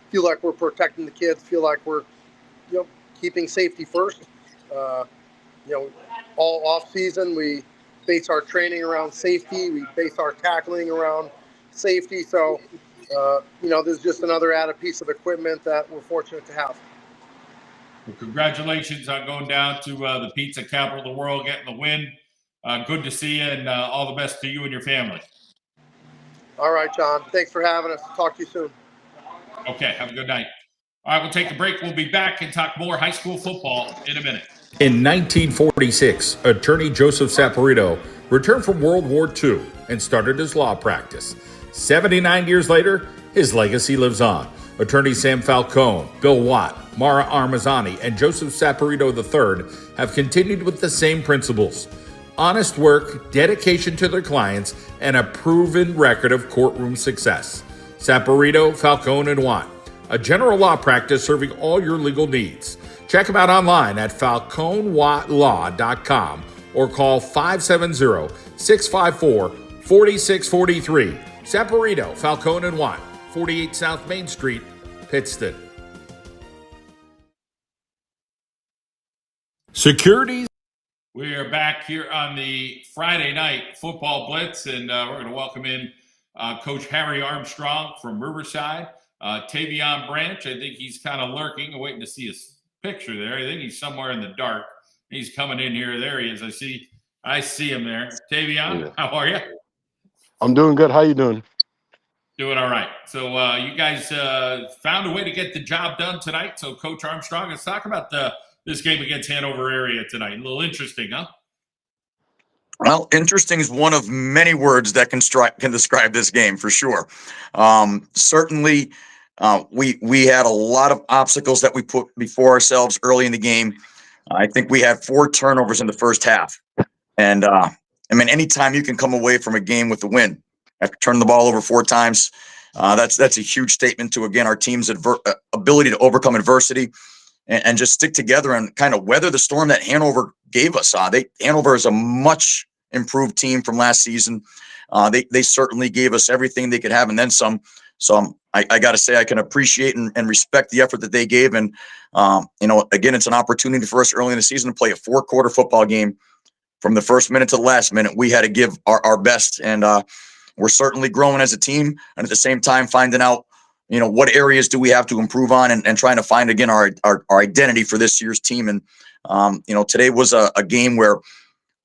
feel like we're protecting the kids, feel like we're, you know, keeping safety first. Uh, you know, all off season we base our training around safety. We base our tackling around safety. So, you know, there's just another added piece of equipment that we're fortunate to have. Well, congratulations on going down to the pizza capital of the world, getting the win. Good to see you, and all the best to you and your family. All right, John. Thanks for having us. Talk to you soon. Okay, have a good night. All right, we'll take a break. We'll be back and talk more high school football in a minute. In 1946, attorney Joseph Saporito returned from World War II and started his law practice. 79 years later, his legacy lives on. Attorney Sam Falcone, Bill Watt, Mara Armazzani, and Joseph Saporito III have continued with the same principles. Honest work, dedication to their clients, and a proven record of courtroom success. Saporito, Falcone, and Watt, a general law practice serving all your legal needs. Check them out online at falconewattlaw.com or call 570-654-4643. Saporito, Falcone, and Watt, 48 South Main Street, Pittston. Securities. We are back here on the Friday night football blitz, and we're going to welcome in Coach Harry Armstrong from Riverside. Tavion Branch, I think he's kind of lurking and waiting to see his picture there. I think he's somewhere in the dark. He's coming in here. There he is. I see him there. Tavion, How are you? I'm doing good. How you doing? Doing all right. So you guys found a way to get the job done tonight. So Coach Armstrong, let's talk about this game against Hanover area tonight. A little interesting, huh? Well, interesting is one of many words that can describe this game for sure. Certainly, we had a lot of obstacles that we put before ourselves early in the game. I think we had 4 turnovers in the first half. And, I mean, anytime you can come away from a game with a win after turning the ball over 4 times, that's a huge statement to, again, our team's ability to overcome adversity and just stick together and kind of weather the storm that Hanover gave us. Hanover is a much improved team from last season. They certainly gave us everything they could have and then some. So I got to say I can appreciate and respect the effort that they gave. And, again, it's an opportunity for us early in the season to play a 4-quarter football game. From the first minute to the last minute, we had to give our best. And we're certainly growing as a team. And at the same time, finding out, what areas do we have to improve on and trying to find, again, our identity for this year's team. And, today was a game where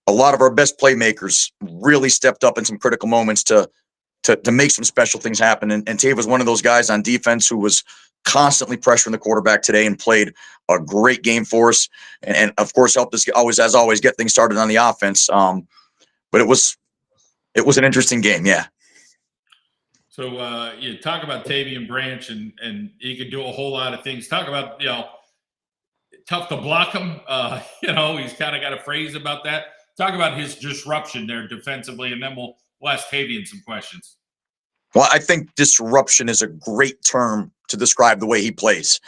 a lot of our best playmakers really stepped up in some critical moments to make some special things happen. And Tave was one of those guys on defense who was constantly pressuring the quarterback today and played a great game for us. And of course, helped us as always, get things started on the offense. But it was an interesting game. Yeah. So you talk about Tavion Branch and he can do a whole lot of things. Talk about, tough to block him. He's kind of got a phrase about that. Talk about his disruption there defensively, and then we'll ask Tavion some questions. Well, I think disruption is a great term to describe the way he plays.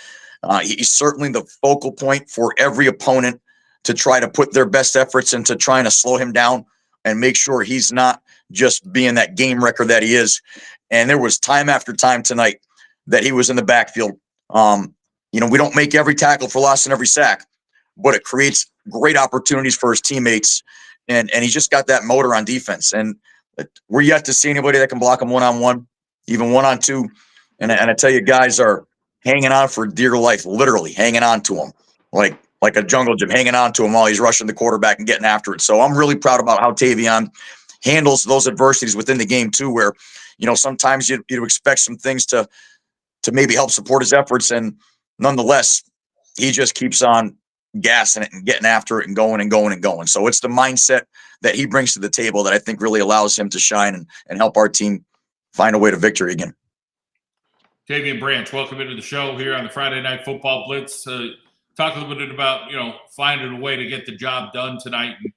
He's certainly the focal point for every opponent to try to put their best efforts into trying to slow him down and make sure he's not just being that game wrecker that he is. And there was time after time tonight that he was in the backfield. We don't make every tackle for loss and every sack, but it creates great opportunities for his teammates. And he's just got that motor on defense. And we're yet to see anybody that can block him one-on-one, even one-on-two. And I tell you, guys are hanging on for dear life, literally hanging on to him like a jungle gym, hanging on to him while he's rushing the quarterback and getting after it. So I'm really proud about how Tavion handles those adversities within the game too, where, sometimes you'd expect some things to maybe help support his efforts. And nonetheless, he just keeps on gassing it and getting after it and going and going and going. So it's the mindset that he brings to the table that I think really allows him to shine and help our team find a way to victory again. Tavion Branch, welcome into the show here on the Friday Night Football Blitz. Talk a little bit about, finding a way to get the job done tonight and,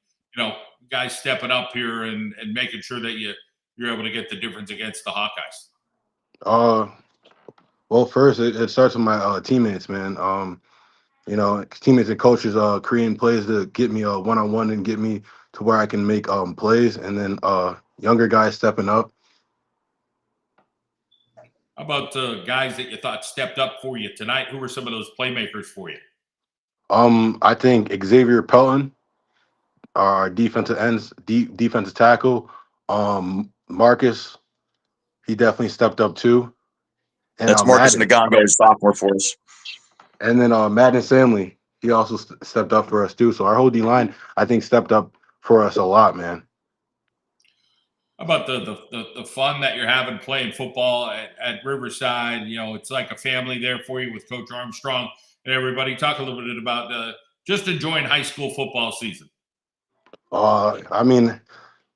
guys stepping up here and making sure that you're able to get the difference against the Hawkeyes. Well, first, it starts with my teammates, man. Teammates and coaches creating plays to get me one-on-one and get me to where I can make plays, and then younger guys stepping up. How about guys that you thought stepped up for you tonight? Who were some of those playmakers for you? I think Xavier Pelton, our defensive ends, defensive tackle. Marcus, he definitely stepped up too. And That's Marcus Madden, Naganga, sophomore for us. and then Madden Stanley, he also stepped up for us too. So our whole D line, I think, stepped up for us a lot, man. How about the fun that you're having playing football at Riverside? You know, it's like a family there for you with Coach Armstrong and everybody. Talk a little bit about just enjoying high school football season. I mean,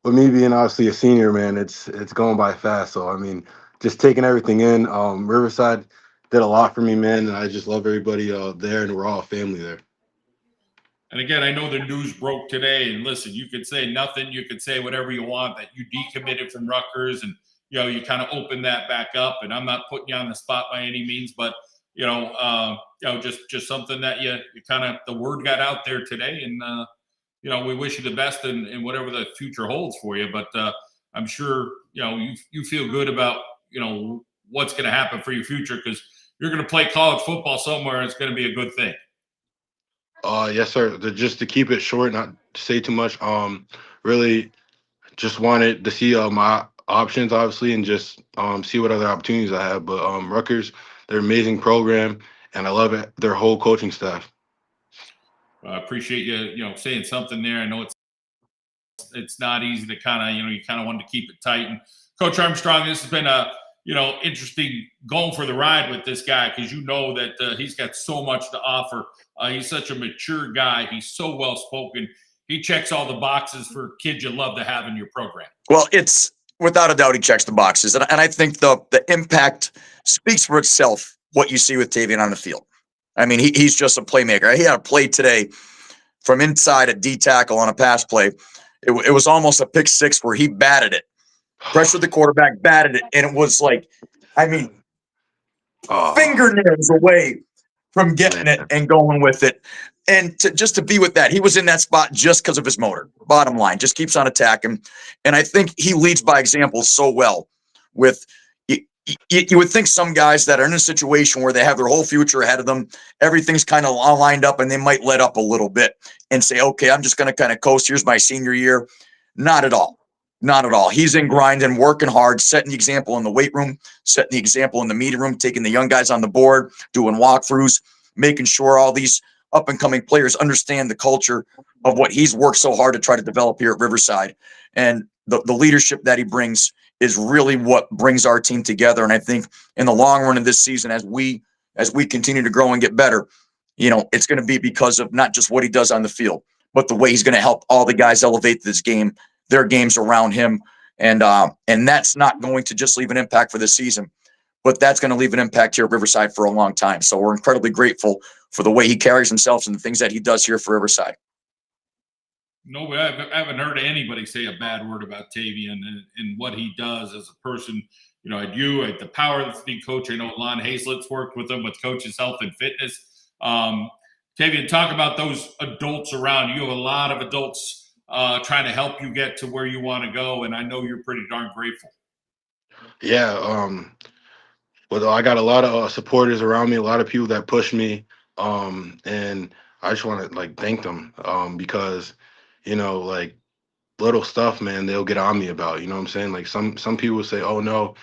with me being obviously a senior, man, it's going by fast. So I mean, just taking everything in. Riverside did a lot for me, man, and I just love everybody there, and we're all a family there. And again, I know the news broke today, and listen, you could say nothing, you could say whatever you want, that you decommitted from Rutgers, and you kind of opened that back up. And I'm not putting you on the spot by any means, but just something that you kind of, the word got out there today, and we wish you the best in whatever the future holds for you. But I'm sure you feel good about what's going to happen for your future, because you're going to play college football somewhere. It's going to be a good thing. Yes, sir. Just to keep it short, not to say too much. Really, just wanted to see my options, obviously, and just see what other opportunities I have. But Rutgers, they're an amazing program, and I love it. Their whole coaching staff. I appreciate you saying something there. I know it's not easy to kind of you kind of wanted to keep it tight. And Coach Armstrong, this has been a interesting going for the ride with this guy, because that he's got so much to offer. He's such a mature guy. He's so well spoken. He checks all the boxes for kids you love to have in your program. Well, it's without a doubt he checks the boxes, and I think the impact speaks for itself. What you see with Tavion on the field, I mean, he's just a playmaker. He had a play today from inside a D tackle on a pass play. It was almost a pick six where he batted it, pressured the quarterback, batted it, and it was like, I mean, fingernails away from getting it and going with it. And just to be with that, he was in that spot just because of his motor. Bottom line, just keeps on attacking. And I think he leads by example so well. With you would think some guys that are in a situation where they have their whole future ahead of them, everything's kind of all lined up, and they might let up a little bit and say, okay, I'm just going to kind of coast. Here's my senior year. Not at all. Not at all. He's in grinding, working hard, setting the example in the weight room, setting the example in the meeting room, taking the young guys on the board, doing walkthroughs, making sure all these up-and-coming players understand the culture of what he's worked so hard to try to develop here at Riverside. And the leadership that he brings is really what brings our team together. And I think in the long run of this season, as we continue to grow and get better, it's going to be because of not just what he does on the field, but the way he's going to help all the guys elevate this game, their games around him. And that's not going to just leave an impact for this season, but that's going to leave an impact here at Riverside for a long time. So we're incredibly grateful for the way he carries himself and the things that he does here for Riverside. No, I haven't heard anybody say a bad word about Tavion and what he does as a person. At the powerlifting coach, I know Lon Hazlett's worked with him with Coach's Health and Fitness. Tavion, talk about those adults around you. You have a lot of adults trying to help you get to where you want to go, and I know you're pretty darn grateful. Yeah, well, I got a lot of supporters around me, a lot of people that push me, and I just want to thank them because little stuff, man, they'll get on me about. You know what I'm saying? Some people say, "Oh no,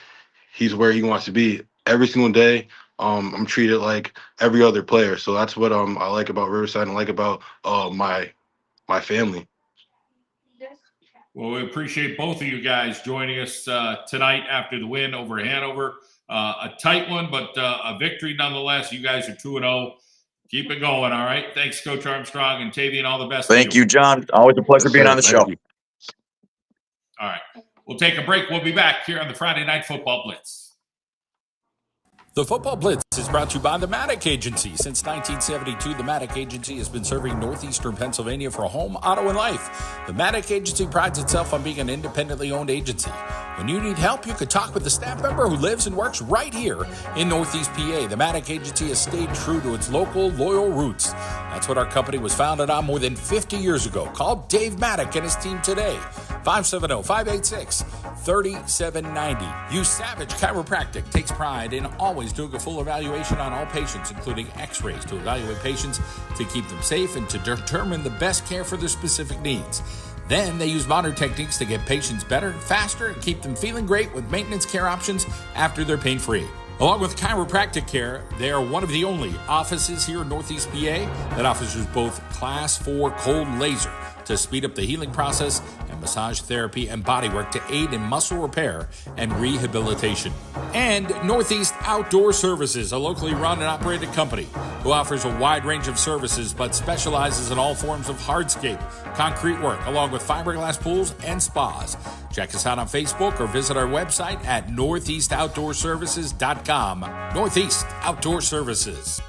he's where he wants to be." Every single day, I'm treated like every other player. So that's what I like about Riverside and like about my family. Well, we appreciate both of you guys joining us tonight after the win over Hanover. A tight one, but a victory nonetheless. You guys are 2-0. Keep it going, all right? Thanks, Coach Armstrong, and Tavion, all the best. Thank you, John. Always a pleasure being on the show. All right. We'll take a break. We'll be back here on the Friday Night Football Blitz. The Football Blitz is brought to you by the Maddock Agency. Since 1972, the Maddock Agency has been serving northeastern Pennsylvania for home, auto, and life. The Maddock Agency prides itself on being an independently owned agency. When you need help, you could talk with a staff member who lives and works right here in Northeast PA. The Maddock Agency has stayed true to its local, loyal roots. That's what our company was founded on more than 50 years ago. Call Dave Maddock and his team today. 570-586-3790. Use Savage Chiropractic takes pride in always doing a full evaluation on all patients, including x-rays to evaluate patients to keep them safe and to determine the best care for their specific needs. Then they use modern techniques to get patients better, faster, and keep them feeling great with maintenance care options after they're pain-free. Along with chiropractic care, they are one of the only offices here in Northeast PA that offers both Class 4 cold laser to speed up the healing process and massage therapy and bodywork to aid in muscle repair and rehabilitation. And Northeast Outdoor Services, a locally run and operated company who offers a wide range of services but specializes in all forms of hardscape, concrete work, along with fiberglass pools and spas. Check us out on Facebook or visit our website at northeastoutdoorservices.com. Northeast Outdoor Services.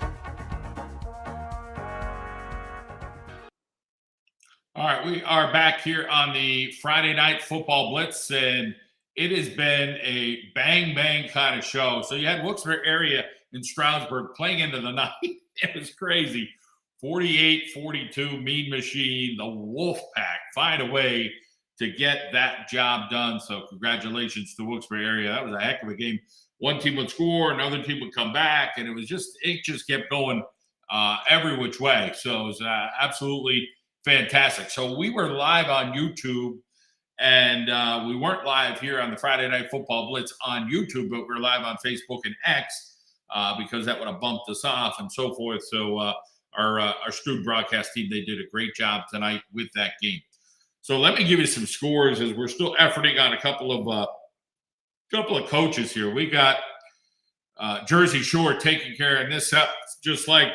All right, we are back here on the Friday Night Football Blitz, and it has been a bang-bang kind of show. So you had Wilkes-Barre area in Stroudsburg playing into the night. It was crazy. 48-42, Mean Machine, the Wolfpack find a way to get that job done. So congratulations to Wilkes-Barre area. That was a heck of a game. One team would score, another team would come back, and it just kept going every which way. So it was absolutely fantastic. So we were live on YouTube, and we weren't live here on the Friday Night Football Blitz on YouTube, but we're live on Facebook and X because that would have bumped us off and so forth. So our Strood broadcast team, they did a great job tonight with that game. So let me give you some scores as we're still efforting on a couple of coaches here. We got Jersey Shore taking care of this, just like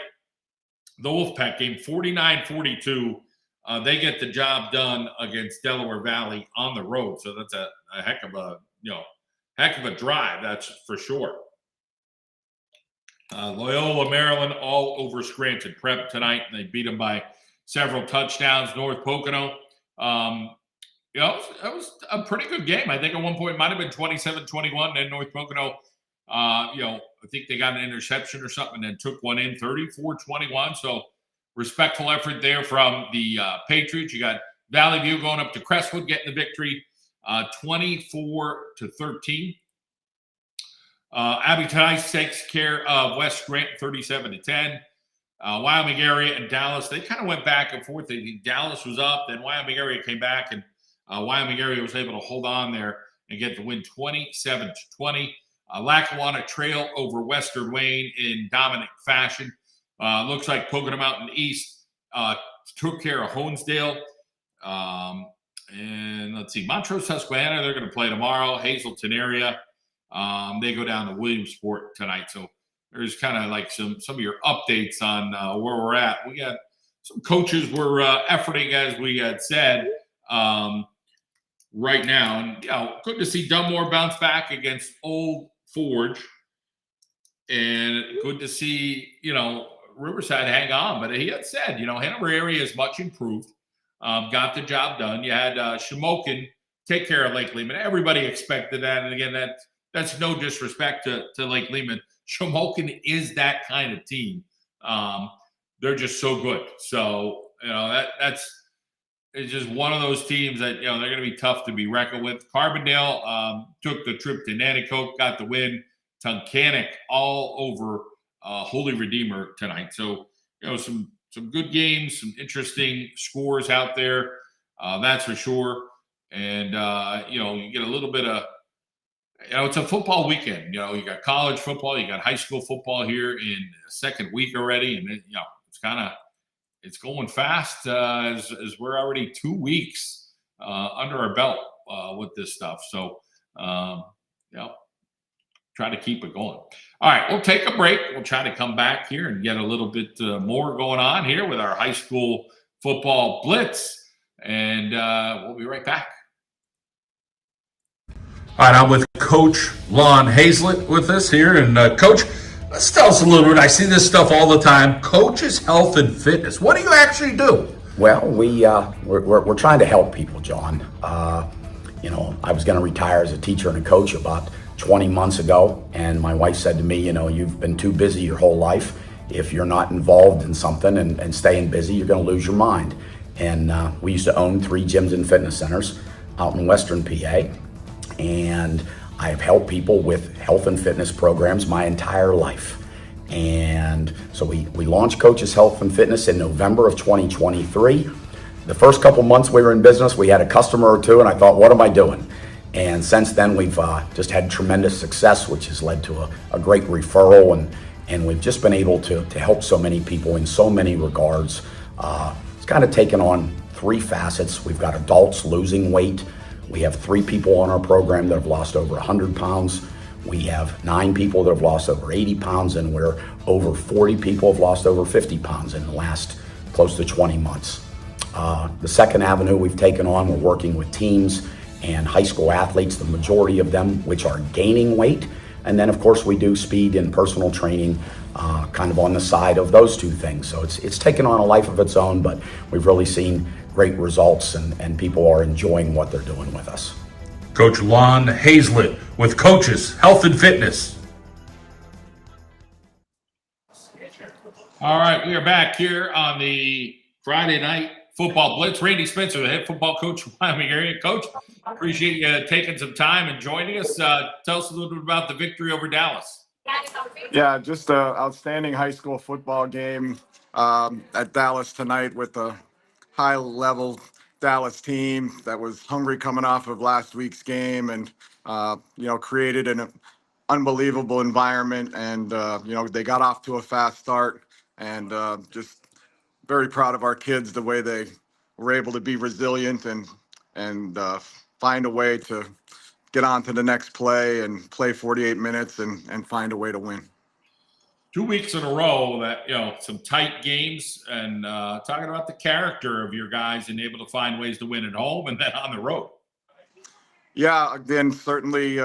the Wolfpack game, 49-42. They get the job done against Delaware Valley on the road. So that's a heck of a drive, that's for sure. Loyola, Maryland, all over Scranton Prep tonight. And they beat them by several touchdowns. North Pocono, it was a pretty good game. I think at one point it might have been 27-21. Then North Pocono, I think they got an interception or something and then took one in 34-21. So respectful effort there from the Patriots. You got Valley View going up to Crestwood getting the victory, 24-13. Abington Heights takes care of West Scranton, 37-10. Wyoming area and Dallas, they kind of went back and forth. Dallas was up, then Wyoming area came back, and Wyoming area was able to hold on there and get the win 27-20. Lackawanna trail over Western Wayne in dominant fashion. Looks like Pocono Mountain East took care of Honesdale. And let's see, Montrose, Susquehanna, they're going to play tomorrow. Hazleton area, they go down to Williamsport tonight. So there's kind of like some of your updates on where we're at. We got some coaches we're efforting, as we had said, right now. And, good to see Dunmore bounce back against Old Forge. And good to see, Riverside hang on. But he had said, Hanover area is much improved. Got the job done. You had Shamokin take care of Lake Lehman. Everybody expected that. And again, that's no disrespect to Lake Lehman. Shamokin is that kind of team. They're just so good. So, it's just one of those teams that, they're going to be tough to be reckoned with. Carbondale took the trip to Nanticoke, got the win. Tunkhannock all over Holy Redeemer tonight. So, some good games, some interesting scores out there. That's for sure. And, you get a little bit of, it's a football weekend. You got college football, you got high school football here in the second week already. And, it's going fast as we're already 2 weeks under our belt with this stuff. So, try to keep it going. All right, we'll take a break. We'll try to come back here and get a little bit more going on here with our high school football blitz. And we'll be right back. All right, I'm with Coach Lon Hazlett with us here. And Coach, let's tell us a little bit. I see this stuff all the time. Coach's Health and Fitness. What do you actually do? Well, we're trying to help people, John. I was going to retire as a teacher and a coach about 20 months ago, and my wife said to me, you've been too busy your whole life. If you're not involved in something and staying busy, you're going to lose your mind. And we used to own 3 gyms and fitness centers. out in Western PA, and I've helped people with health and fitness programs my entire life. And so we launched Coach's Health and Fitness in November of 2023. The first couple months we were in business, we had a customer or two, and I thought, what am I doing? And since then, we've just had tremendous success, which has led to a great referral, and we've just been able to help so many people in so many regards. It's kind of taken on three facets. We've got adults losing weight. We have 3 people on our program that have lost over 100 pounds. We have 9 people that have lost over 80 pounds, and we're over 40 people have lost over 50 pounds in the last close to 20 months. The second avenue we've taken on, we're working with teams and high school athletes, the majority of them which are gaining weight. And then of course we do speed and personal training kind of on the side of those 2 things. So it's taken on a life of its own, but we've really seen great results, and people are enjoying what they're doing with us. Coach Lon Hazlett with Coach's Health and Fitness. All right, we are back here on the Friday night football blitz. Randy Spencer, the head football coach of Wyoming area. Coach, appreciate you taking some time and joining us. Tell us a little bit about the victory over Dallas. Yeah, just an outstanding high school football game at Dallas tonight with a high-level Dallas team that was hungry coming off of last week's game, and created an unbelievable environment, and they got off to a fast start, and just very proud of our kids, the way they were able to be resilient and find a way to get on to the next play and play 48 minutes and find a way to win. 2 weeks in a row that, some tight games, and talking about the character of your guys and able to find ways to win at home and then on the road. Yeah, again, certainly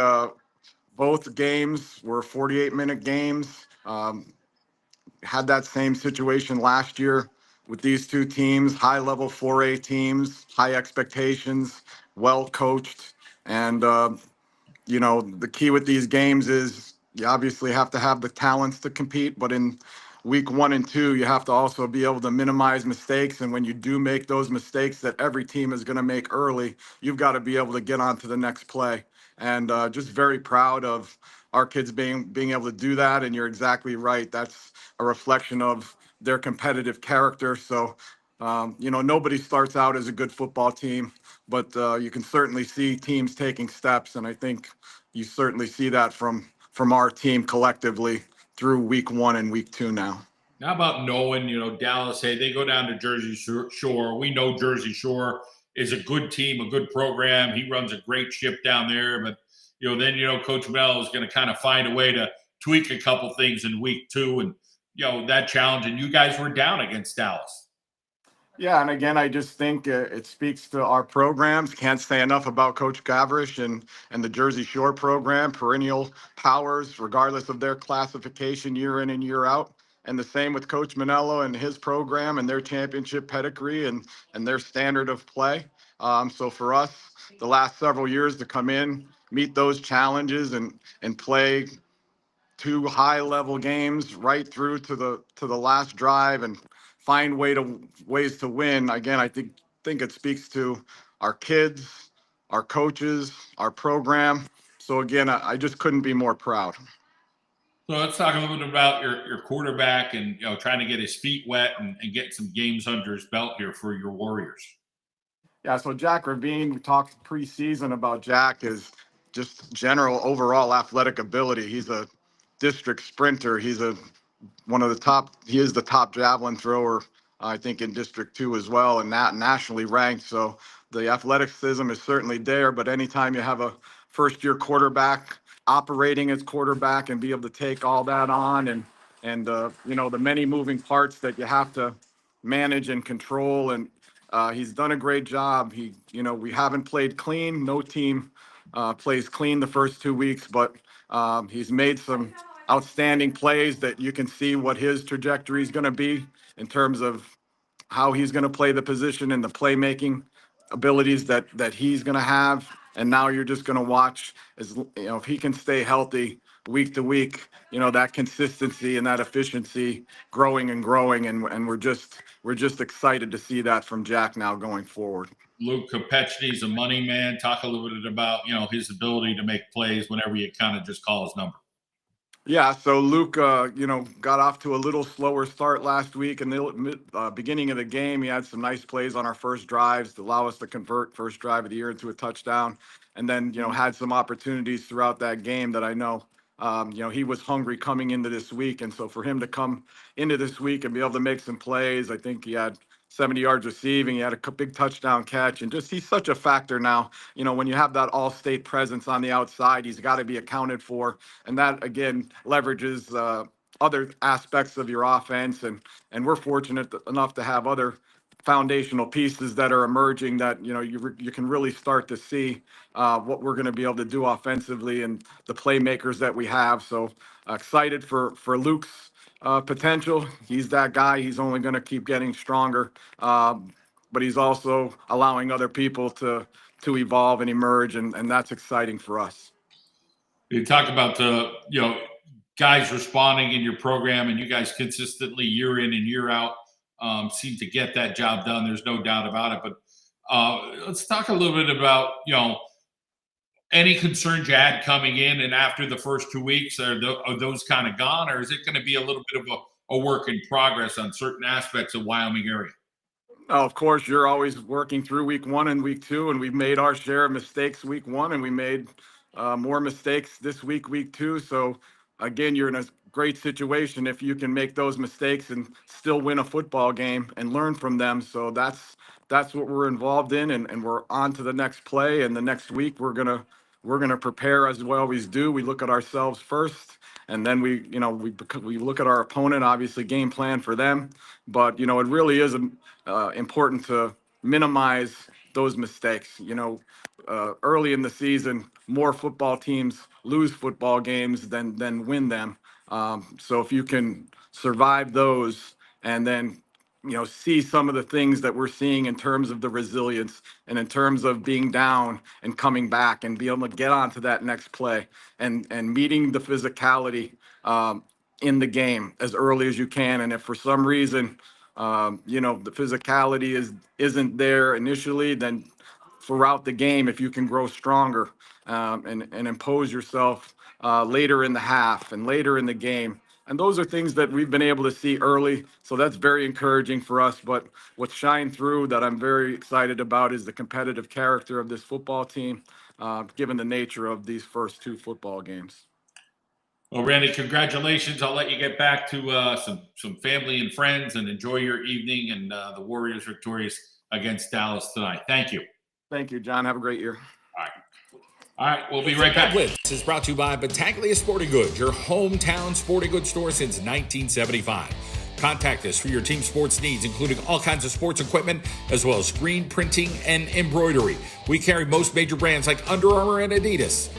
both games were 48-minute games. Had that same situation last year with these 2 teams, high-level 4A teams, high expectations, well coached, and the key with these games is you obviously have to have the talents to compete, but in week 1 and 2, you have to also be able to minimize mistakes. And when you do make those mistakes that every team is going to make early, you've got to be able to get on to the next play. And just very proud of our kids being able to do that. And you're exactly right. That's a reflection of their competitive character. So, nobody starts out as a good football team, but you can certainly see teams taking steps. And I think you certainly see that from our team collectively through week 1 and week 2 now. How about knowing, Dallas, hey, they go down to Jersey Shore. We know Jersey Shore is a good team, a good program. He runs a great ship down there. But, then, Coach Mendola is going to kind of find a way to tweak a couple things in week 2. And, that challenge. And you guys were down against Dallas. Yeah, and again, I just think it speaks to our programs. Can't say enough about Coach Gavrish and the Jersey Shore program, perennial powers, regardless of their classification year in and year out. And the same with Coach Mendola and his program and their championship pedigree and their standard of play. So for us, the last several years to come in, meet those challenges and play 2 high-level games right through to the last drive and find ways to win. Again, I think it speaks to our kids, our coaches, our program. So again, I just couldn't be more proud. So let's talk a little bit about your quarterback and trying to get his feet wet and get some games under his belt here for your Warriors. Yeah, so Jack Ravine, we talked preseason about Jack is just general overall athletic ability. He's a district sprinter. He's he is the top javelin thrower, I think, in District 2 as well, and that nationally ranked. So the athleticism is certainly there, but anytime you have a first-year quarterback operating as quarterback and be able to take all that on and the many moving parts that you have to manage and control, and he's done a great job. We haven't played clean. No team plays clean the first 2 weeks, but he's made some outstanding plays that you can see what his trajectory is going to be in terms of how he's going to play the position and the playmaking abilities that he's going to have. And now you're just going to watch if he can stay healthy, week to week, that consistency and that efficiency growing and growing. And we're just excited to see that from Jack now going forward. Luke Kopechny is a money man. Talk a little bit about, his ability to make plays whenever you kind of just call his number. Yeah, so Luke, got off to a little slower start last week. In the beginning of the game, he had some nice plays on our first drives to allow us to convert first drive of the year into a touchdown. And then, had some opportunities throughout that game that I know, he was hungry coming into this week. And so for him to come into this week and be able to make some plays, I think he had 70 yards receiving. He had a big touchdown catch, and just he's such a factor now. When you have that all-state presence on the outside, he's got to be accounted for, and that again leverages other aspects of your offense. And we're fortunate enough to have other foundational pieces that are emerging that you can really start to see what we're going to be able to do offensively and the playmakers that we have. So excited for Luke's potential. He's that guy. He's only going to keep getting stronger, but he's also allowing other people to evolve and emerge, and that's exciting for us. You talk about the guys responding in your program, and you guys consistently year in and year out seem to get that job done. There's no doubt about it. But let's talk a little bit about any concerns you had coming in and after the first 2 weeks. Are those kind of gone, or is it going to be a little bit of a work in progress on certain aspects of Wyoming area? Of course, you're always working through week 1 and week 2, and we've made our share of mistakes week 1, and we made more mistakes this week 2. So again, you're in a great situation if you can make those mistakes and still win a football game and learn from them. So that's what we're involved in, and we're on to the next play. And the next week we're gonna prepare as we always do. We look at ourselves first, and then we look at our opponent, obviously game plan for them. But it really is important to minimize those mistakes. Early in the season, more football teams lose football games than win them. So if you can survive those and then see some of the things that we're seeing in terms of the resilience and in terms of being down and coming back and be able to get onto that next play and meeting the physicality in the game as early as you can. And if for some reason, the physicality isn't there initially, then throughout the game, if you can grow stronger and impose yourself later in the half and later in the game. And those are things that we've been able to see early. So that's very encouraging for us. But what's shined through that I'm very excited about is the competitive character of this football team, given the nature of these first 2 football games. Well, Randy, congratulations. I'll let you get back to some family and friends and enjoy your evening and the Warriors victorious against Dallas tonight. Thank you. Thank you, John. Have a great year. All right, we'll be right back. Blitz is brought to you by Battaglia Sporting Goods, your hometown sporting goods store since 1975. Contact us for your team sports needs, including all kinds of sports equipment, as well as screen printing and embroidery. We carry most major brands like Under Armour and Adidas.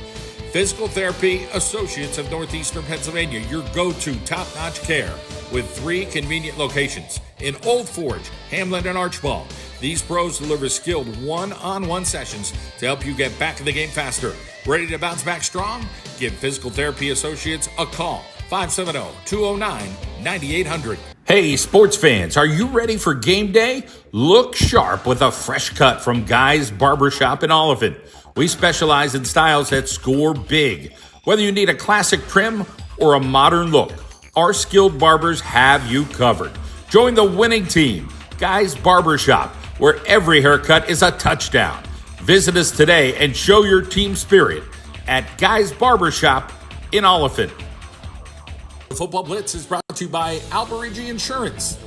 Physical Therapy Associates of Northeastern Pennsylvania, your go-to top-notch care with 3 convenient locations in Old Forge, Hamlin, and Archbald. These pros deliver skilled one-on-one sessions to help you get back in the game faster. Ready to bounce back strong? Give Physical Therapy Associates a call. 570-209-9800. Hey, sports fans, are you ready for game day? Look sharp with a fresh cut from Guy's Barbershop in Oliphant. We specialize in styles that score big. Whether you need a classic trim or a modern look, our skilled barbers have you covered. Join the winning team, Guy's Barbershop, where every haircut is a touchdown. Visit us today and show your team spirit at Guy's Barbershop in Oliphant. The Football Blitz is brought to you by Alberigi Insurance.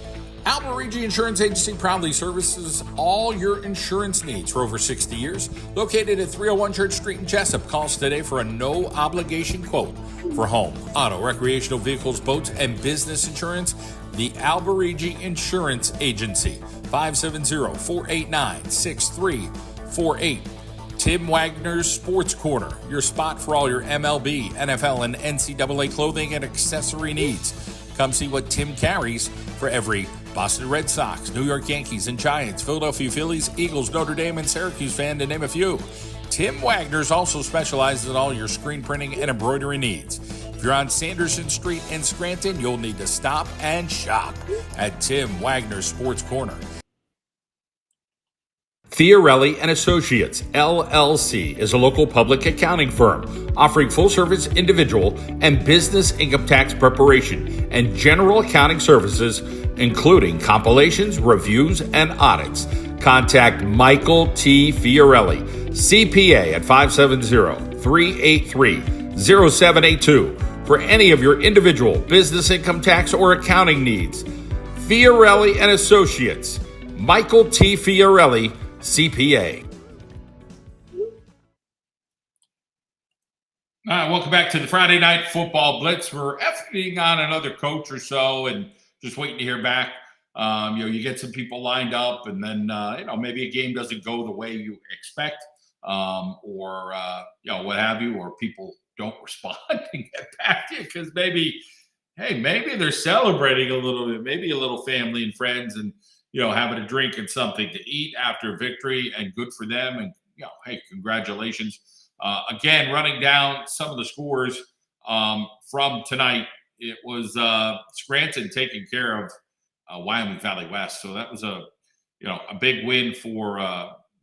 Alberigi Insurance Agency proudly services all your insurance needs for over 60 years. Located at 301 Church Street in Jessup. Call us today for a no-obligation quote for home, auto, recreational vehicles, boats, and business insurance. The Alberigi Insurance Agency, 570-489-6348. Tim Wagner's Sports Corner, your spot for all your MLB, NFL, and NCAA clothing and accessory needs. Come see what Tim carries for every Boston Red Sox, New York Yankees and Giants, Philadelphia Phillies, Eagles, Notre Dame, and Syracuse fan, to name a few. Tim Wagner's also specializes in all your screen printing and embroidery needs. If you're on Sanderson Street in Scranton, you'll need to stop and shop at Tim Wagner's Sports Corner. Fiorelli and Associates, LLC, is a local public accounting firm offering full-service individual and business income tax preparation and general accounting services, including compilations, reviews, and audits. Contact Michael T. Fiorelli, CPA, at 570-383-0782 for any of your individual business income tax or accounting needs. Fiorelli and Associates, Michael T. Fiorelli, CPA. All right, welcome back to the Friday Night Football Blitz. We're efforting on another coach or so and just waiting to hear back. You get some people lined up, and then maybe a game doesn't go the way you expect, or what have you, or people don't respond and get back to you because maybe they're celebrating a little bit, maybe a little family and friends, and having a drink and something to eat after victory, and good for them. And hey, congratulations. Again, running down some of the scores from tonight, it was Scranton taking care of Wyoming Valley West. So that was a big win for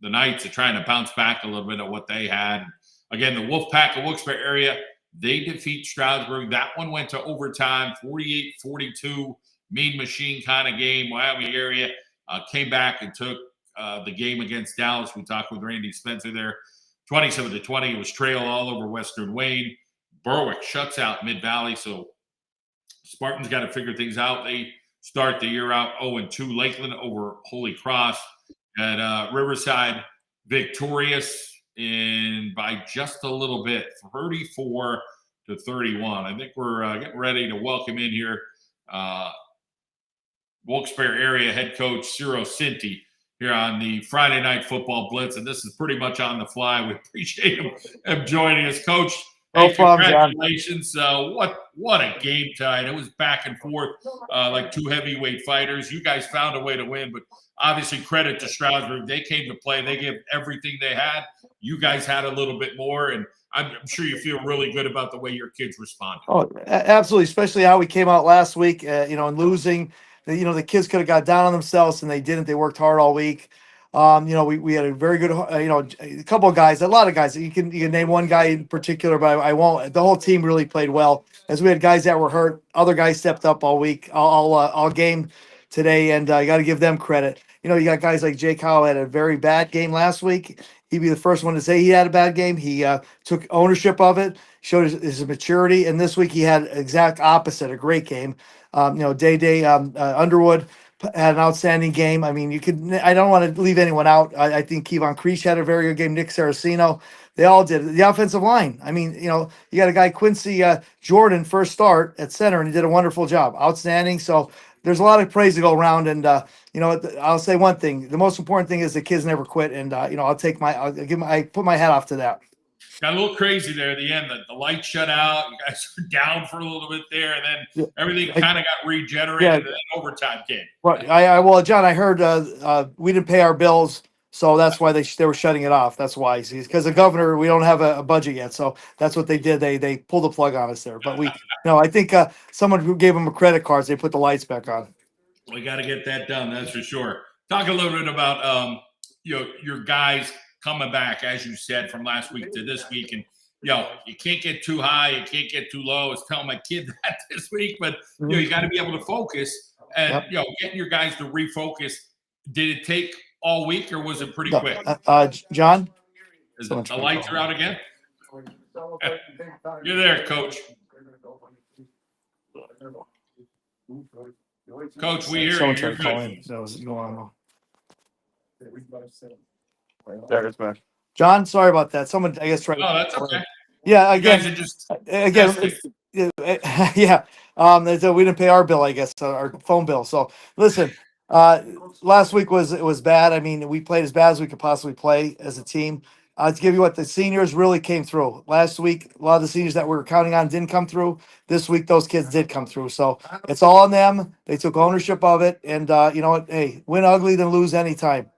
the Knights, trying to bounce back a little bit of what they had. Again, the Wolfpack of Wilkes-Barre area, they defeat Stroudsburg. That one went to overtime, 48-42. Mean machine kind of game. Wyoming area came back and took the game against Dallas. We talked with Randy Spencer there. 27-20. It was trail all over Western Wayne. Berwick shuts out Mid-Valley. So Spartans got to figure things out. They start the year out 0-2. Lakeland over Holy Cross. And Riverside victorious by just a little bit, 34-31. I think we're getting ready to welcome in here Wilkes-Barre area head coach Ciro Cinti here on the Friday Night Football Blitz, and this is pretty much on the fly. We appreciate him joining us, Coach. Hey, congratulations! What a game tonight! It was back and forth like two heavyweight fighters. You guys found a way to win, but obviously credit to Stroudsburg. They came to play. They gave everything they had. You guys had a little bit more, and I'm sure you feel really good about the way your kids responded. Oh, absolutely, especially how we came out last week, and losing. The kids could have got down on themselves, and they didn't. They worked hard all week. We had a very good, a couple of guys, a lot of guys. You can name one guy in particular, but I won't. The whole team really played well. As we had guys that were hurt, other guys stepped up all week, all game today, and I got to give them credit. You got guys like Jake Howe had a very bad game last week. He'd be the first one to say he had a bad game. He took ownership of it, showed his maturity, and this week he had exact opposite, a great game. Day Underwood had an outstanding game. I mean, I don't want to leave anyone out. I think Kevon Creech had a very good game. Nick Saraceno, they all did. The offensive line. I mean, you got a guy, Quincy Jordan, first start at center, and he did a wonderful job. Outstanding. So there's a lot of praise to go around. And, I'll say one thing. The most important thing is the kids never quit. And, I put my hat off to that. Got a little crazy there at the end. The light shut out. You guys were down for a little bit there, and then everything kind of got regenerated, and then overtime came. Well, John, I heard we didn't pay our bills, so that's why they were shutting it off. That's why, because the governor, we don't have a budget yet, so that's what they did. They pulled the plug on us there. But I think someone who gave them a credit card, they put the lights back on. We got to get that done. That's for sure. Talk a little bit about your guys coming back, as you said, from last week to this week. And, you can't get too high. You can't get too low. I was telling my kid that this week. But, you got to be able to focus. And, getting your guys to refocus. Did it take all week, or was it pretty quick? John? The lights are out again? You're there, Coach. Coach, we hear you. You're good. That was going on. There it's back. John, sorry about that. Someone, I guess, tried. Oh, that's okay. Yeah, You guys are just yeah. We didn't pay our bill, I guess, our phone bill. So listen, last week was bad. I mean, we played as bad as we could possibly play as a team. To give you what, the seniors really came through. Last week, a lot of the seniors that we were counting on didn't come through. This week, those kids did come through. So it's all on them. They took ownership of it. And you know what? Hey, win ugly, then lose anytime.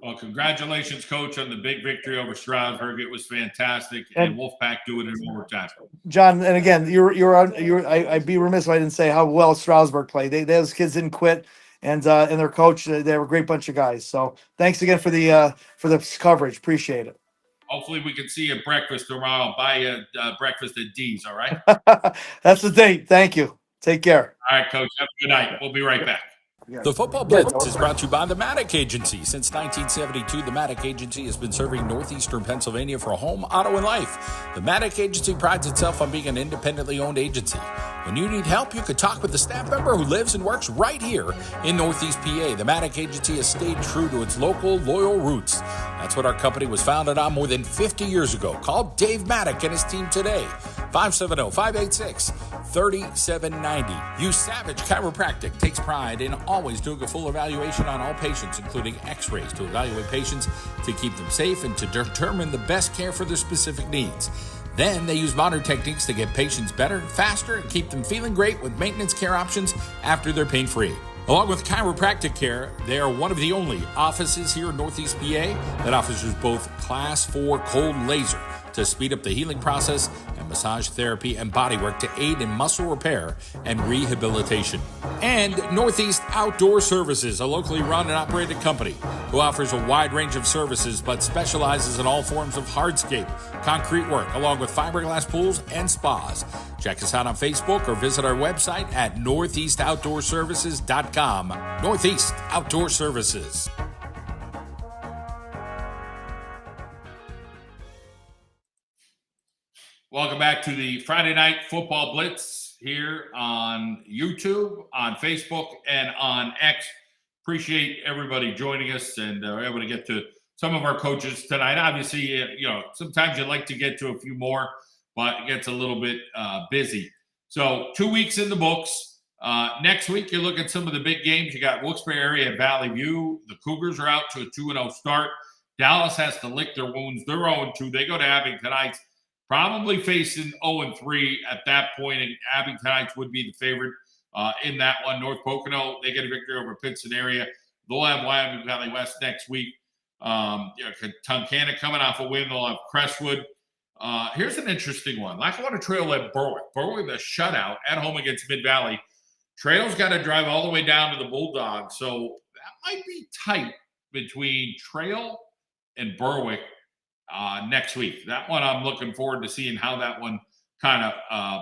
Well, congratulations, Coach, on the big victory over Strasburg. It was fantastic, and Wolfpack doing it in overtime. John, and again, I'd be remiss if I didn't say how well Strasburg played. Those kids didn't quit, and their coach, they were a great bunch of guys. So thanks again for the coverage. Appreciate it. Hopefully, we can see you at breakfast tomorrow. I'll buy you breakfast at D's. All right. That's the date. Thank you. Take care. All right, Coach. Have a good night. We'll be right back. The Football Blitz is brought to you by the Maddock Agency. Since 1972, the Maddock Agency has been serving northeastern Pennsylvania for home, auto, and life. The Maddock Agency prides itself on being an independently owned agency. When you need help, you could talk with the staff member who lives and works right here in Northeast PA. The Maddock Agency has stayed true to its local, loyal roots. That's what our company was founded on more than 50 years ago. Call Dave Maddock and his team today. 570-586-3790. Use Savage Chiropractic. Takes pride in always doing a full evaluation on all patients, including x-rays to evaluate patients to keep them safe and to determine the best care for their specific needs. Then they use modern techniques to get patients better, faster, and keep them feeling great with maintenance care options after they're pain-free. Along with chiropractic care, they are one of the only offices here in Northeast PA that offers both Class 4 cold laser to speed up the healing process and massage therapy and bodywork to aid in muscle repair and rehabilitation. And Northeast Outdoor Services, a locally run and operated company who offers a wide range of services but specializes in all forms of hardscape, concrete work, along with fiberglass pools and spas. Check us out on Facebook or visit our website at northeastoutdoorservices.com. Northeast Outdoor Services. Welcome back to the Friday Night Football Blitz here on YouTube, on Facebook, and on X. Appreciate everybody joining us, and we're able to get to some of our coaches tonight. Obviously, sometimes you'd like to get to a few more, but it gets a little bit busy. So 2 weeks in the books. Next week, you look at some of the big games. You got Wilkes-Barre area at Valley View. The Cougars are out to a 2-0 start. Dallas has to lick their wounds. They're 0-2. They go to Abington Heights, probably facing 0-3 at that point. And Abington Heights would be the favorite in that one. North Pocono, they get a victory over Pittston area. They'll have Wyoming Valley West next week. Tunkhannock coming off a win. They'll have Crestwood. Here's an interesting one. Lackawanna Trail at Berwick. Berwick, the shutout at home against Mid-Valley. Trail's got to drive all the way down to the Bulldogs. So that might be tight between Trail and Berwick next week. That one I'm looking forward to seeing how that one kind of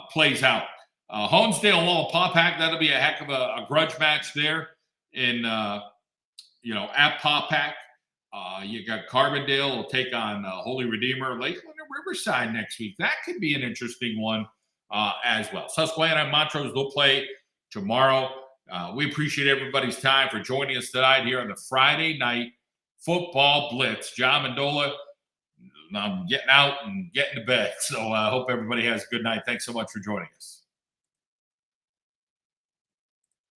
plays out. Honesdale Walpaupack, that'll be a heck of a grudge match there in at Paupack. You got Carbondale will take on Holy Redeemer, Lakeland, and Riverside next week. That could be an interesting one as well. Susquehanna and Montrose, they'll play tomorrow. We appreciate everybody's time for joining us tonight here on the Friday Night Football Blitz. John Mendola, I'm getting out and getting to bed. So I hope everybody has a good night. Thanks so much for joining us.